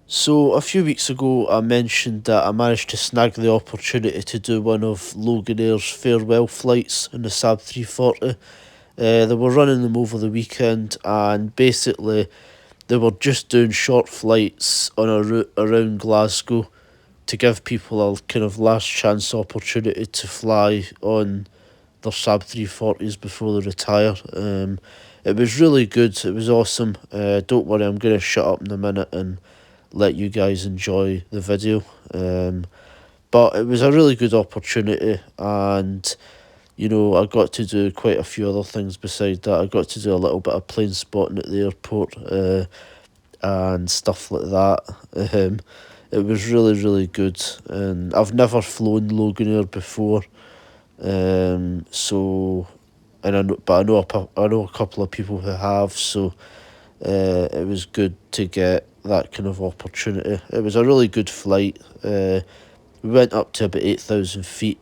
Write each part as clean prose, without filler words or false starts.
So, a few weeks ago, I mentioned that I managed to snag the opportunity to do one of Loganair's farewell flights in the Saab 340. They were running them over the weekend, and basically, they were just doing short flights on a route around Glasgow to give people a kind of last chance opportunity to fly on their Saab 340s before they retire. It was really good, it was awesome. Don't worry, I'm going to shut up in a minute and let you guys enjoy the video. But it was a really good opportunity, and I got to do quite a few other things beside that. I got to do a little bit of plane spotting at the airport and stuff like that. It was really, really good, and I've never flown Loganair before, so and I know a couple of people who have, so it was good to get that kind of opportunity. It was a really good flight. We went up to about 8,000 feet.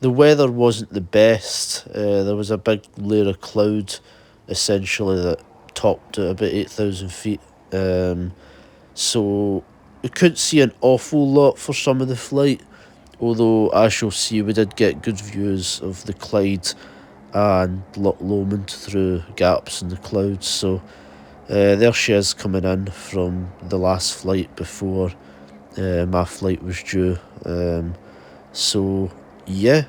The weather wasn't the best. There was a big layer of cloud, essentially, that topped at about 8,000 feet. So we couldn't see an awful lot for some of the flight, although, as you'll see, we did get good views of the Clyde and Loch Lomond through gaps in the clouds. So there she is coming in from the last flight before my flight was due. So yeah,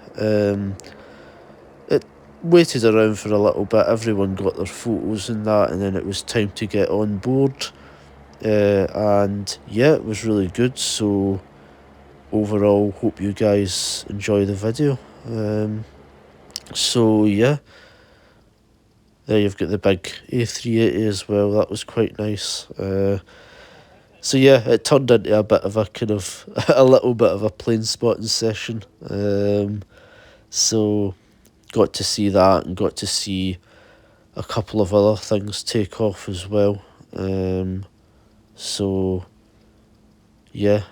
it waited around for a little bit. Everyone got their photos and that, and then it was time to get on board. And yeah, it was really good. So overall, hope you guys enjoy the video. So yeah, there you've got the big A380 as well. That was quite nice. So yeah, it turned into a bit of a kind of a little bit of a plane spotting session. So got to see that and got to see a couple of other things take off as well. So yeah.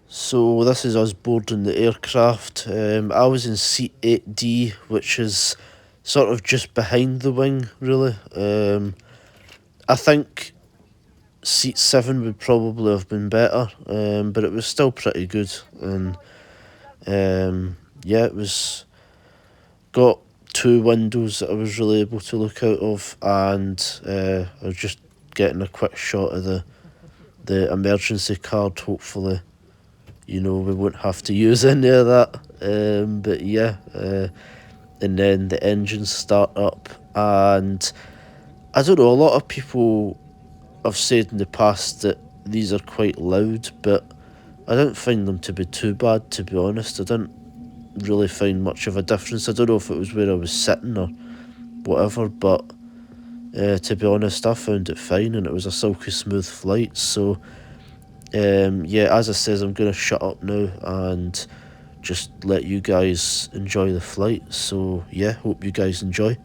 So this is us boarding the aircraft. I was in seat 8D, which is sort of just behind the wing, really. I think seat 7 would probably have been better, but it was still pretty good. And yeah, it was got two windows that I was really able to look out of, and I was just getting a quick shot of the emergency card, hopefully. We won't have to use any of that. But yeah, and then the engines start up, and I don't know, a lot of people have said in the past that these are quite loud, but I don't find them to be too bad, to be honest. I didn't really find much of a difference. I don't know if it was where I was sitting or whatever, but to be honest, I found it fine, and it was a silky smooth flight. So yeah, as I says, I'm going to shut up now and just let you guys enjoy the flight. So yeah, hope you guys enjoy.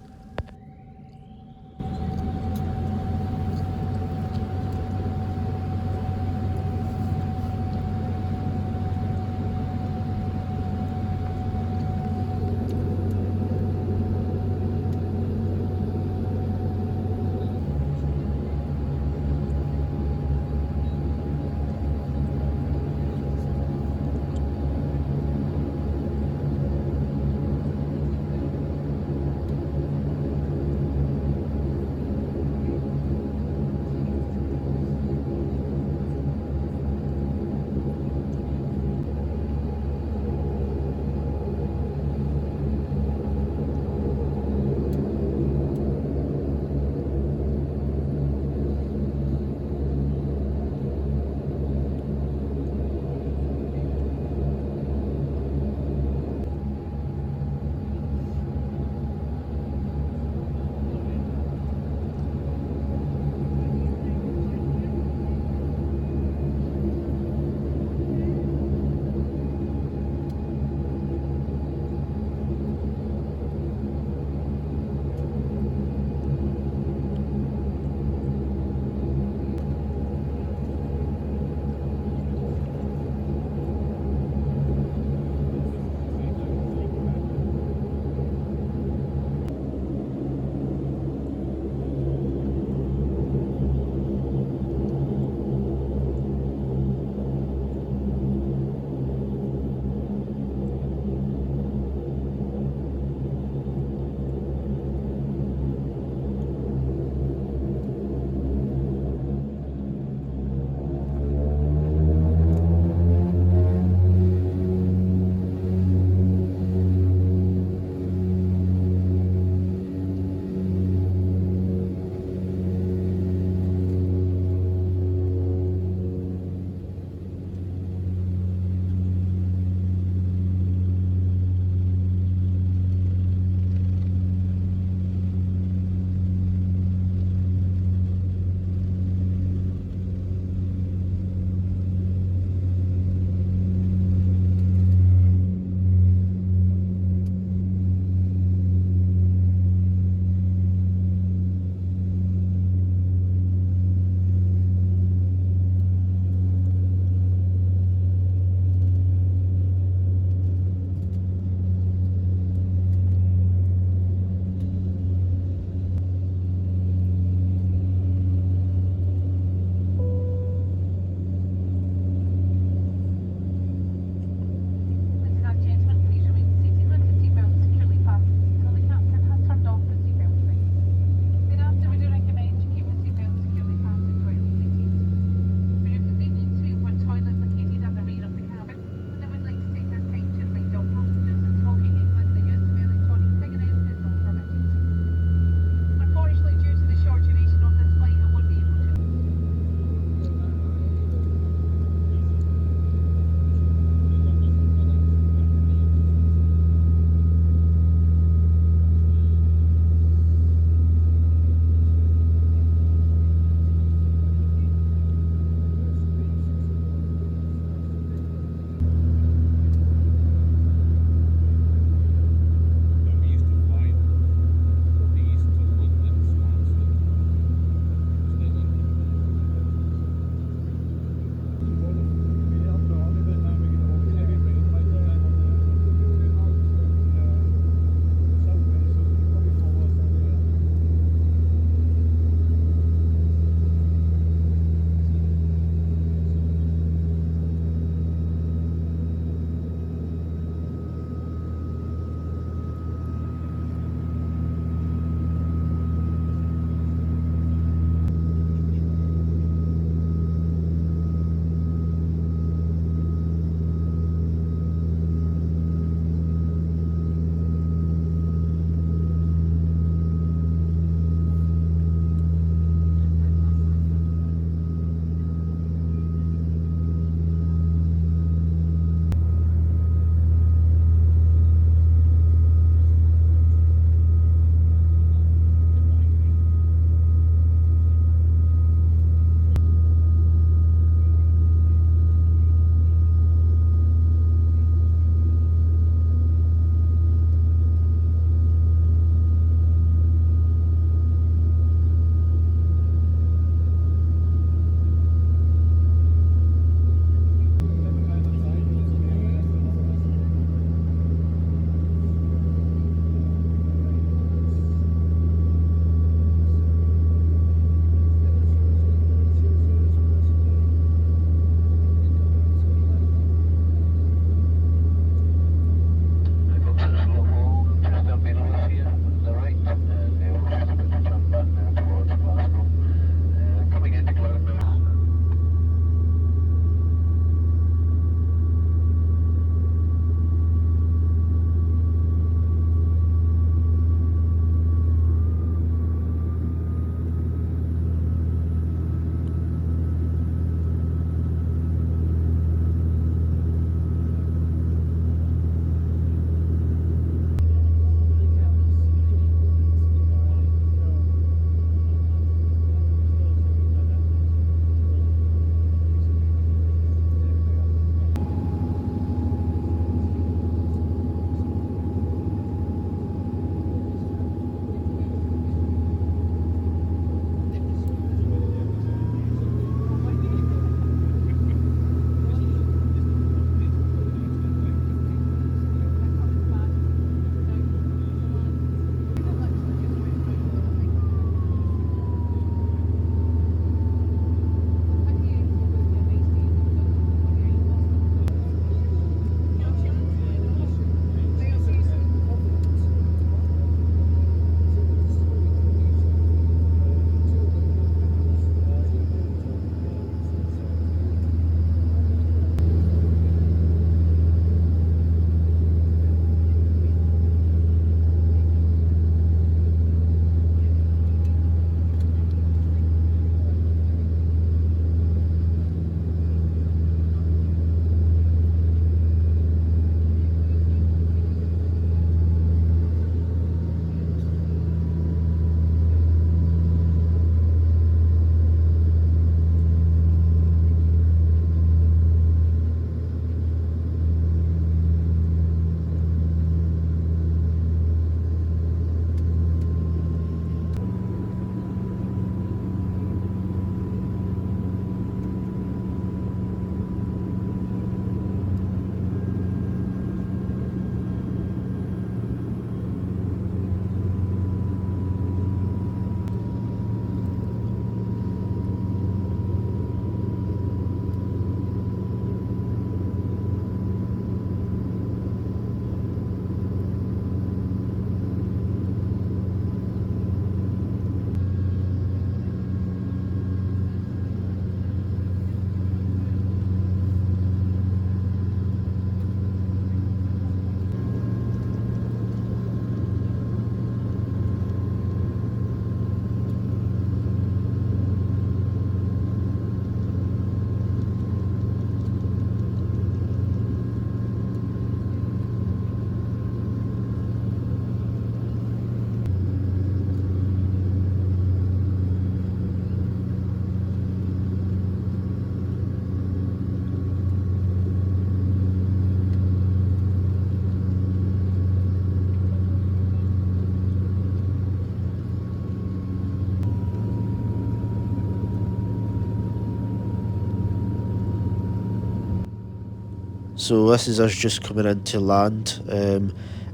So this is us just coming into land.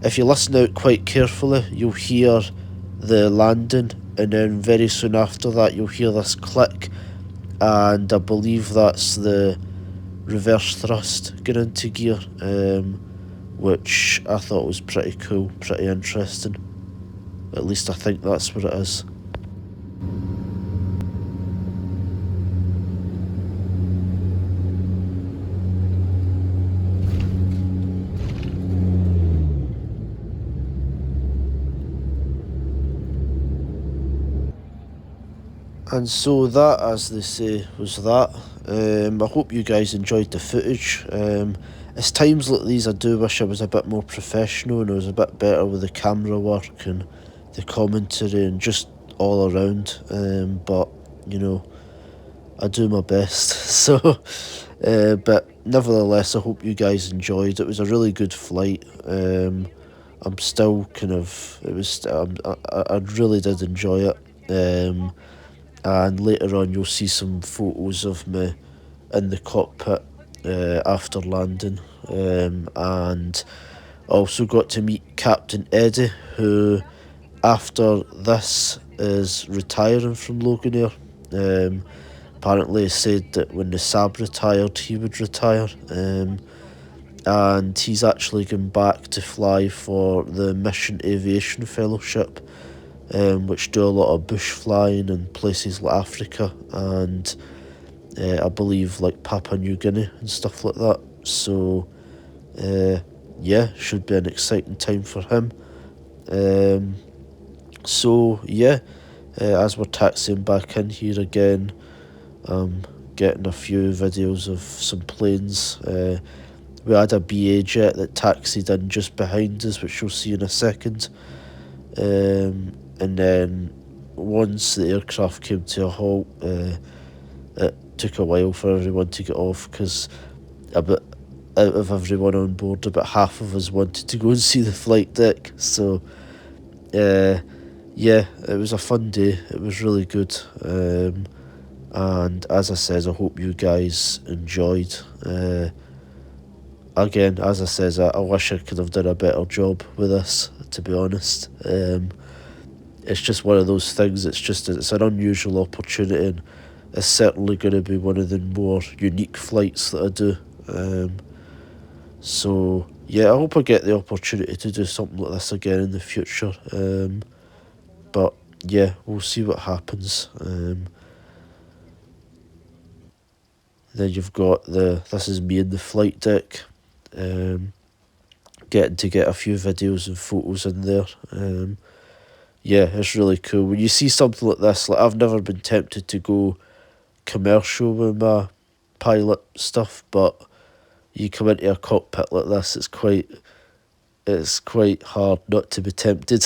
If you listen out quite carefully, you'll hear the landing, and then very soon after that you'll hear this click, and I believe that's the reverse thrust going into gear, which I thought was pretty cool, pretty interesting. At least I think that's what it is. And so that, as they say, was that. I hope you guys enjoyed the footage. It's times like these I do wish I was a bit more professional and I was a bit better with the camera work and the commentary and just all around. But, you know, I do my best. So, but nevertheless, I hope you guys enjoyed. It was a really good flight. I'm still kind of, I really did enjoy it. And later on you'll see some photos of me in the cockpit after landing, and also got to meet Captain Eddie, who after this is retiring from Loganair. Apparently he said that when the Saab retired he would retire, and he's actually gone back to fly for the Mission Aviation Fellowship, which do a lot of bush flying in places like Africa and I believe like Papua New Guinea and stuff like that. So yeah, should be an exciting time for him. So yeah, as we're taxiing back in here again, getting a few videos of some planes. We had a BA jet that taxied in just behind us, which you'll see in a second. And then once the aircraft came to a halt, it took a while for everyone to get off, because out of everyone on board, about half of us wanted to go and see the flight deck. So yeah, it was a fun day. It was really good. And as I said, I hope you guys enjoyed. Again, as I says, I wish I could have done a better job with this, to be honest. It's just one of those things. It's an unusual opportunity, and it's certainly going to be one of the more unique flights that I do. So yeah, I hope I get the opportunity to do something like this again in the future. But yeah, we'll see what happens. Then you've got this is me in the flight deck, getting to get a few videos and photos in there. Yeah, it's really cool. When you see something like this, like I've never been tempted to go commercial with my pilot stuff, but you come into a cockpit like this, it's quite hard not to be tempted.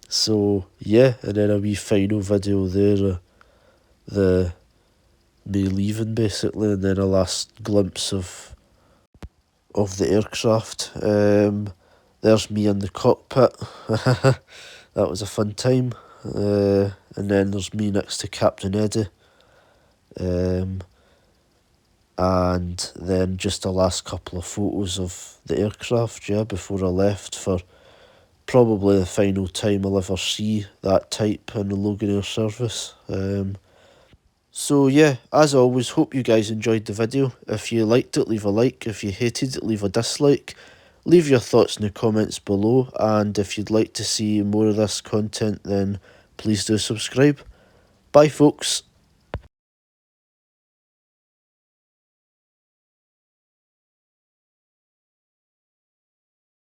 So yeah, and then a wee final video there, the me leaving basically, and then a last glimpse of the aircraft. There's me in the cockpit. That was a fun time. And then there's me next to Captain Eddie. And then just the last couple of photos of the aircraft, yeah, before I left for probably the final time I'll ever see that type in the Loganair service. So yeah, as always, hope you guys enjoyed the video. If you liked it, leave a like. If you hated it, leave a dislike. Leave your thoughts in the comments below, and if you'd like to see more of this content, then please do subscribe. Bye folks.